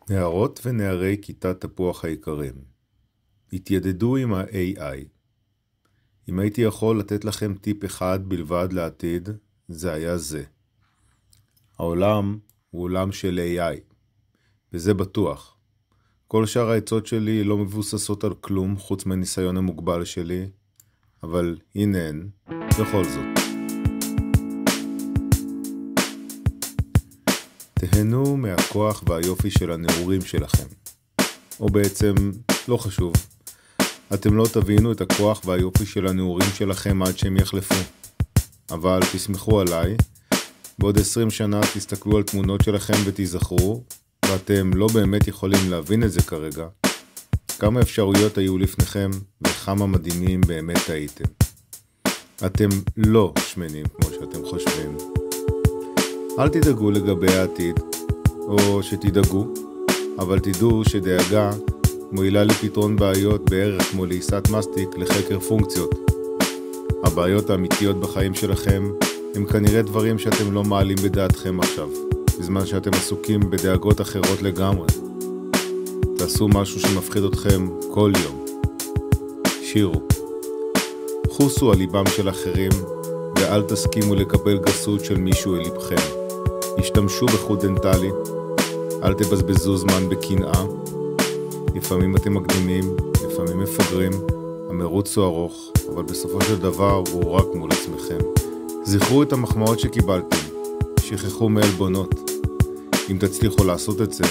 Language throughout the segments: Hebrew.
נערות ונערי כיתת תפוח היקרים, התיידדו עם ה-AI. אם הייתי יכול לתת לכם טיפ אחד בלבד לעתיד, זה היה זה. העולם הוא עולם של AI, וזה בטוח. כל שאר העצות שלי לא מבוססות על כלום חוץ מהניסיון המוגבל שלי, אבל הנה הן, בכל זאת. תהנו מהכוח והיופי של הנעורים שלכם. או בעצם, לא חשוב. אתם לא תבינו את הכוח והיופי של הנעורים שלכם עד שהם יחלפו. אבל תסמכו עליי, בעוד 20 שנה תסתכלו על תמונות שלכם ותיזכרו, ואתם לא באמת יכולים להבין את זה כרגע, כמה אפשרויות היו לפניכם וכמה מדהימים באמת הייתם. אתם לא שמנים כמו שאתם חושבים. אל תדאגו לגבי העתיד, או שתדאגו, אבל תדעו שדאגה מועילה לפתרון בעיות בערך כמו לעיסת מסטיק לחקר פונקציות. הבעיות האמיתיות בחיים שלכם הם כנראה דברים שאתם לא מעלים בדעתכם עכשיו, בזמן שאתם עסוקים בדאגות אחרות לגמרי. תעשו משהו שמפחיד אתכם כל יום. שירו. חוסו על ליבם של אחרים, ואל תסכימו לקבל גסות של מישהו אל ליבכם. השתמשו בחוט דנטלי, אל תבזבזו זמן בקנאה. לפעמים אתם מקדימים, לפעמים מפגרים, המרוץ הוא ארוך, אבל בסופו של דבר הוא רק מול עצמכם. זכרו את המחמאות שקיבלתם, שכחו מעלבונות. אם תצליחו לעשות את זה,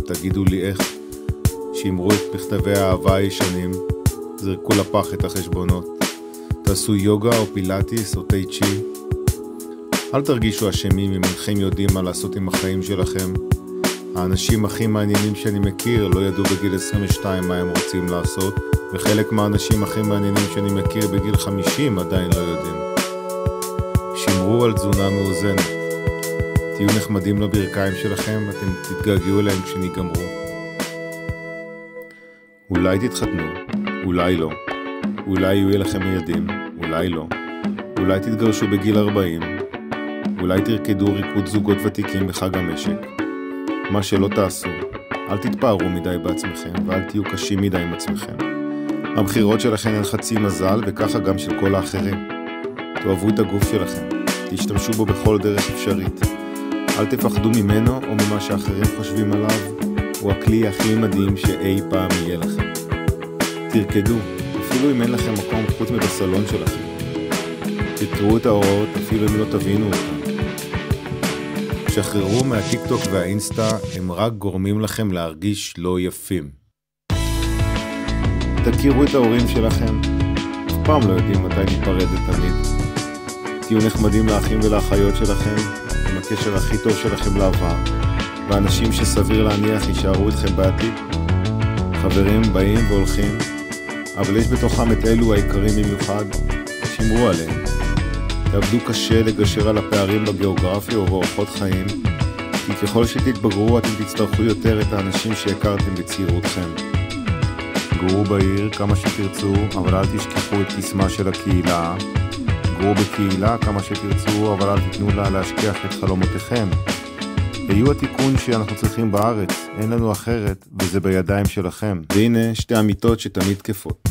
תגידו לי איך. שימרו את מכתבי האהבה הישנים, זרקו לפח את החשבונות. תעשו יוגה או פילאטיס או טאי צ'י. אל תרגישו אשמים אם אינכם יודעים מה לעשות עם החיים שלכם. האנשים הכי מעניינים שאני מכיר לא ידעו בגיל 22 מה הם רוצים לעשות, וחלק מהאנשים הכי מעניינים שאני מכיר בגיל 50 עדיין לא יודעים. שמרו על תזונה מאוזנת. תהיו נחמדים לברכיים שלכם, אתם תתגעגעו אליהם כשניגמרו. אולי תתחתנו, אולי לא. אולי יהיו לכם ילדים, אולי לא. אולי תתגרשו בגיל 40. אולי תרקדו ריקוד זוגות ותיקים בחג המשק. מה שלא תעשו, אל תתפארו מדי בעצמכם ואל תהיו קשים מדי עם עצמכם. הבחירות שלכם הן חצי מזל וככה גם של כל האחרים. תאהבו את הגוף שלכם, תשתמשו בו בכל דרך אפשרית. אל תפחדו ממנו או ממה שאחרים חושבים עליו, הוא הכלי הכי מדהים שאי פעם יהיה לכם. תרקדו, אפילו אם אין לכם מקום חוץ מבסלון שלכם. תקראו את ההוראות אפילו אם לא תבינו אותם. שחררו מהטיק-טוק והאינסטה, הם רק גורמים לכם להרגיש לא יפים. תכירו את ההורים שלכם, אף פעם לא יודעים מתי ניפרד תמיד. תהיו נחמדים לאחים ולאחיות שלכם, עם הקשר הכי טוב שלכם לעבר, ואנשים שסביר להניח יישארו איתכם בעתיד. חברים באים והולכים, אבל יש בתוכם את אלו העיקרים במיוחד, שמרו עליהם. תעבדו קשה לגשר על הפערים בגיאוגרפיה ובאורחות חיים, כי ככל שתתבגרו אתם תצטרכו יותר את האנשים שהכרתם בצעירותכם. גרו בעיר כמה שתרצו, אבל אל תשכחו את קסמה של הקהילה. גרו בקהילה כמה שתרצו, אבל אל תיתנו לה להשכיח את חלומותיכם. היו התיקון שאנחנו צריכים בארץ, אין לנו אחרת, וזה בידיים שלכם. והנה שתי אמיתות שתמיד תקפות.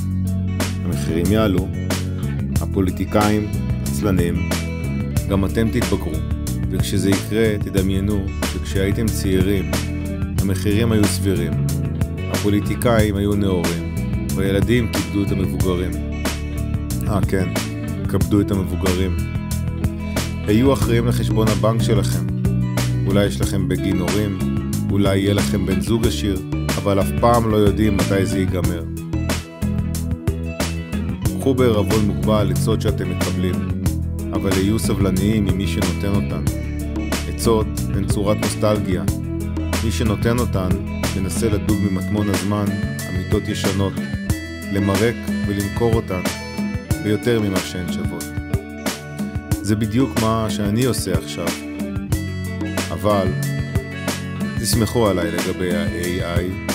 המחירים יעלו, הפוליטיקאים עצלנים, גם אתם תתבגרו, וכשזה יקרה תדמיינו שכשהייתם צעירים המחירים היו סבירים, הפוליטיקאים היו נאורים, והילדים כיבדו את המבוגרים. כן, כבדו את המבוגרים. היו אחראים לחשבון הבנק שלכם. אולי יש לכם בגין הורים, אולי יהיה לכם בן זוג עשיר, אבל אף פעם לא יודעים מתי זה ייגמר. קחו בערבון מוגבל עצות שאתם מקבלים, אבל היו סבלניים ממי שנותן אותן. עצות הן צורת נוסטלגיה. מי שנותן אותן מנסה לדוג ממטמון הזמן אמיתות ישנות, למרק ולמכור אותן ביותר ממה שהן שוות. זה בדיוק מה שאני עושה עכשיו. אבל תסמכו עליי לגבי ה-AI,